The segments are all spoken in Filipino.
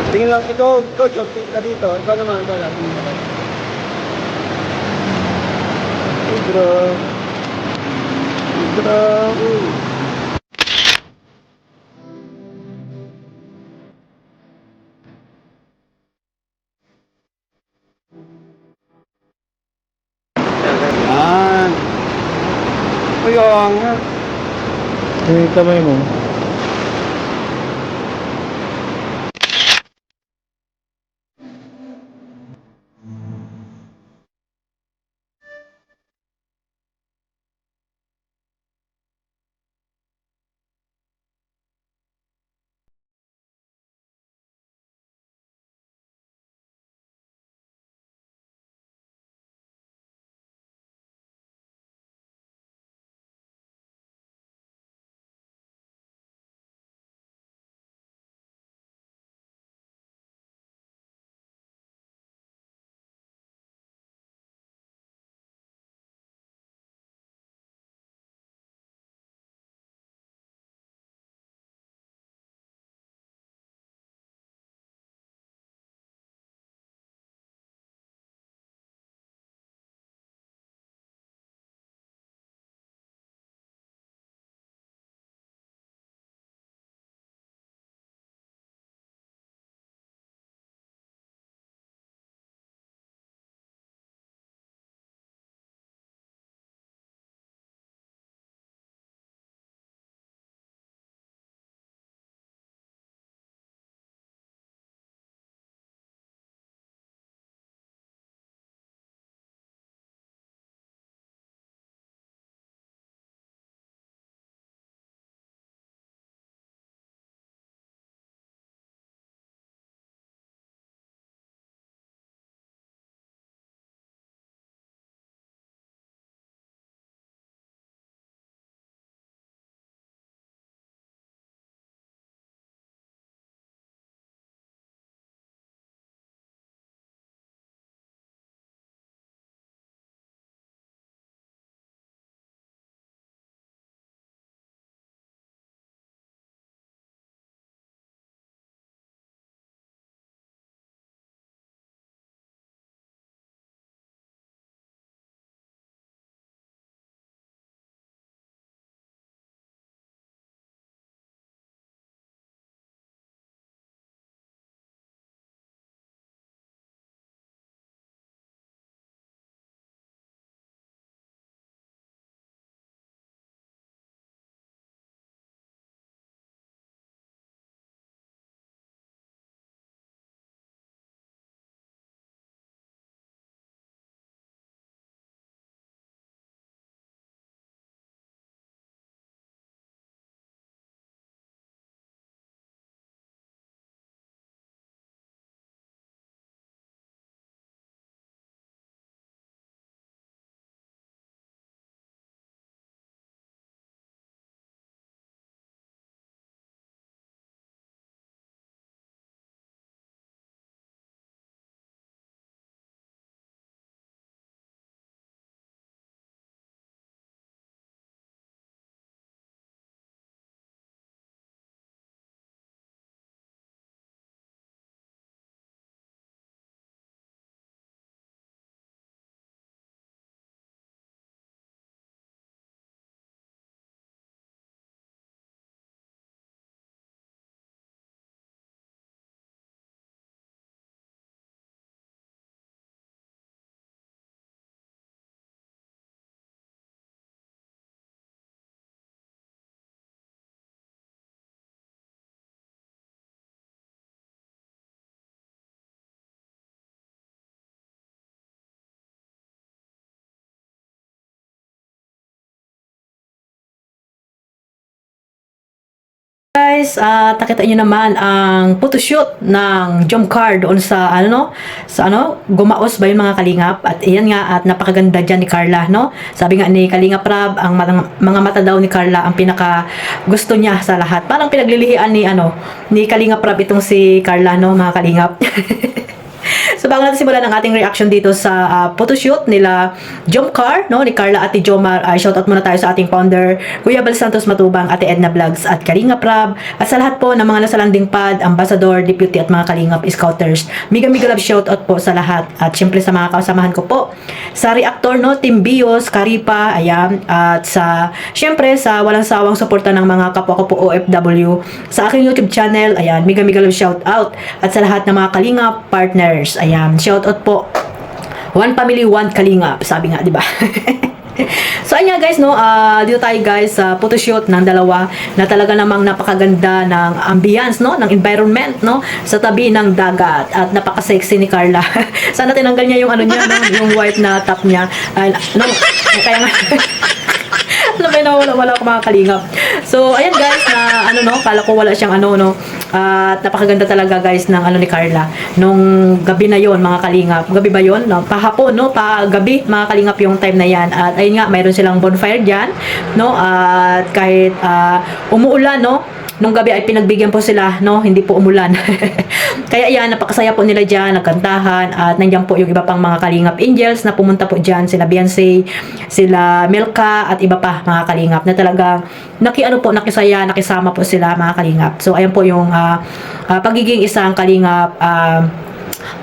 Tingin lang, ikaw, short ka dito. Ikaw naman, ikaw lang. Tingin ka. Bro. Bro. Yan. Kaya nga. Yung kamay mo. Guys, nakita nyo naman ang photoshoot ng jump car doon sa Gumaos ba yung mga kalingap, at iyan nga, at napakaganda dyan ni Carla, no? Sabi nga ni Kalingap Rab, ang mga mata daw ni Carla ang pinaka gusto niya sa lahat. Parang pinaglilihian ni Kalingap Rab itong si Carla, no, mga kalingap. So bago natin simulan ang ating reaction dito sa photoshoot nila Jomcar, no, ni Carla at ni Jomar, shoutout muna tayo sa ating founder, Kuya Bal Santos Matubang, Ate Edna Vlogs at Kalingap Rab, at sa lahat po ng mga nasa landing pad, ambassador, deputy at mga Kalingap scouters. Mega love shoutout po sa lahat, at syempre sa mga kasamahan ko po sa reactor, no, Team Bios, Karipa, ayan, at sa syempre sa walang sawang suporta ng mga kapwa ko po OFW sa aking YouTube channel, ayan, mega love shoutout, at sa lahat ng mga Kalingap partners, ayan, shoutout po. One family, one Kalingap, sabi nga, di ba? So ayan guys, no, dito tayo guys sa photoshoot ng dalawa na talaga namang napakaganda ng ambience, no, ng environment, no, sa tabi ng dagat, at napaka-sexy ni Carla. Sana tinanggal niya yung ano niya, no, yung white na top niya. No, kaya nga wala ako mga Kalingap. So ayan guys, na ano, no, kala ko wala siyang ano, no, at napakaganda talaga guys ng ano ni Carla nung gabi na yon, mga Kalingap. Gabi ba yon? No, pahapon, no, gabi mga Kalingap yung time na yan. At ayun nga, mayroon silang bonfire diyan, no, at kahit umuulan, no, nung gabi ay pinagbigyan po sila, no, hindi po umulan. Kaya yan, napakasaya po nila dyan, nagkantahan, at nandiyan po yung iba pang mga Kalingap Angels na pumunta po dyan, sila Beyonce, sila Melka, at iba pa mga Kalingap na talagang nakisaya, nakisama po sila mga Kalingap. So ayan po yung pagiging isang Kalingap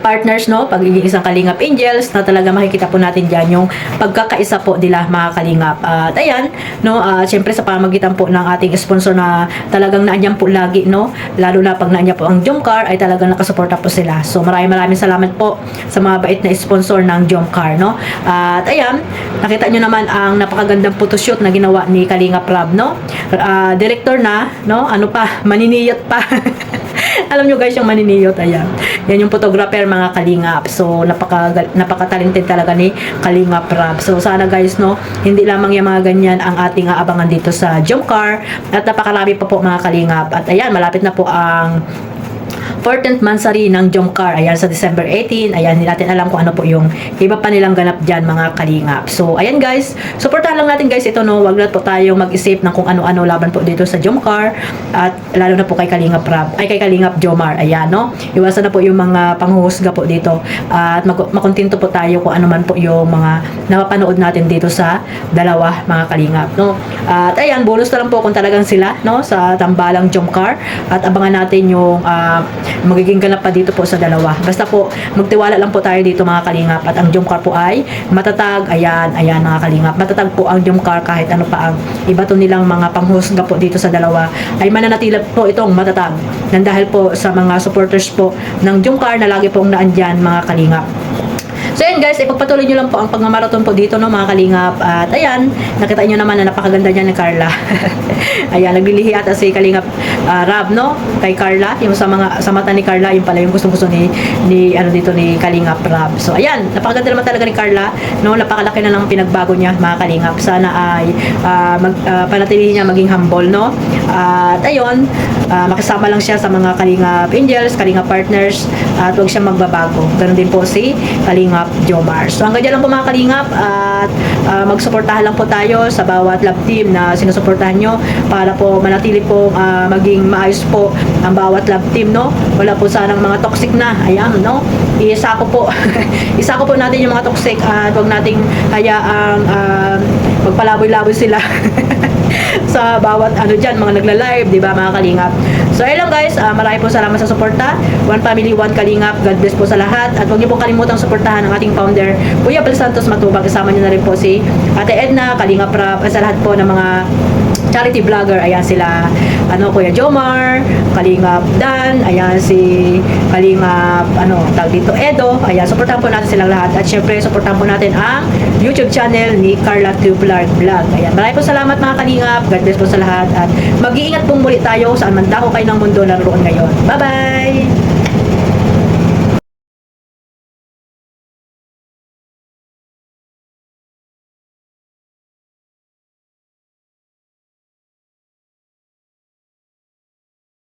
partners, no, pagiging isang Kalingap Angels na talaga makikita po natin dyan yung pagkakaisa po nila mga Kalingap. At ayan, no, syempre sa pamagitan po ng ating sponsor na talagang naandyan po lagi, no, lalo na pag naandyan po ang Jomcar ay talagang nakasuporta po sila. So maraming salamat po sa mga bait na sponsor ng Jomcar, no. At ayan, nakita nyo naman ang napakagandang photoshoot na ginawa ni Kalingap Rab, no. Director na, no, ano pa, maniniyot pa. Alam nyo guys, yung maniniyot, ayan. Yan yung photographer mga Kalingap. So, napaka-talented talaga ni Kalingap Rab. So, sana guys, no, hindi lamang yung mga ganyan ang ating aabangan dito sa Jomcar. At napakarami pa po mga Kalingap. At ayan, malapit na po ang 14th Mansari ng Jomcar. Ayan, sa December 18. Ayan, hindi natin alam kung ano po yung iba pa nilang ganap dyan, mga Kalingap. So, ayan guys. Supportahan lang natin guys ito, no. Wag na po tayong mag-isip ng kung ano-ano laban po dito sa Jomcar. At lalo na po kay Kalingap Rab. Ay, kay Kalingap Jomar. Ayan, no. Iwasan na po yung mga panghuhusga po dito. At makontento po tayo kung ano man po yung mga napapanood natin dito sa dalawa, mga Kalingap, no. At ayan, bonus na lang po kung talagang sila, no, sa tambalang Jomcar. At abangan natin yung magiging ganap pa dito po sa dalawa. Basta po, magtiwala lang po tayo dito mga Kalingap, at ang Jomcar po ay matatag. Ayan mga Kalingap, matatag po ang Jomcar kahit ano pa ang iba to nilang mga panghusga po dito sa dalawa, ay mananatili po itong matatag nang dahil po sa mga supporters po ng Jomcar na lagi pong naandyan, mga Kalingap. So ayan guys, ipagpatuloy nyo lang po ang pagmamarathon po dito, no, mga Kalingap. At ayan, nakita nyo naman na napakaganda niya ni Carla. Ayan, naglilihi ata si Kalingap Rab, no, kay Carla. Yung sa mata ni Carla, yung pala yung gusto ni ano dito ni Kalingap Rab. So ayan, napakaganda naman talaga ni Carla, no, napakalaki na lang pinagbago niya, mga Kalingap. Sana ay panatili niya maging humble, no. At ayun, makisama lang siya sa mga Kalingap Angels, Kalingap partners, at huwag siya magbabago. Ganon din po si Kalingap Jomar. So hanggang dyan lang po mga Kalingap, at magsuportahan lang po tayo sa bawat love team na sinusuportahan nyo para po manatili po maging maayos po ang bawat love team, no. Wala po sanang mga toxic na, ayan, no. Isako po isako po natin yung mga toxic, at huwag nating hayaang magpalaboy-laboy sila sa bawat ano dyan, mga nagla-live, di ba, mga Kalingap. So ayun lang guys, marami po salamat sa suporta. One family, one Kalingap. God bless po sa lahat. At huwag niyo po kalimutang suportahan ang ating founder, Kuya Bal Santos Matubang. Kasama niyo na rin po si Ate Edna, Kalingap Rab, at sa lahat po ng mga charity vlogger. Ayan sila, ano, Kuya Jomar, Kalingap Dan, ayan si Kalingap, ano, tawag dito, Edo. Ayan, suportahan po natin silang lahat. At syempre, suportahan po natin ang YouTube channel ni Carla Tubular Vlog. Ayan, maraming po salamat mga Kalingap. God bless po sa lahat. At mag-iingat pong muli tayo saan man dako kayo ng mundo naroon ngayon. Bye-bye!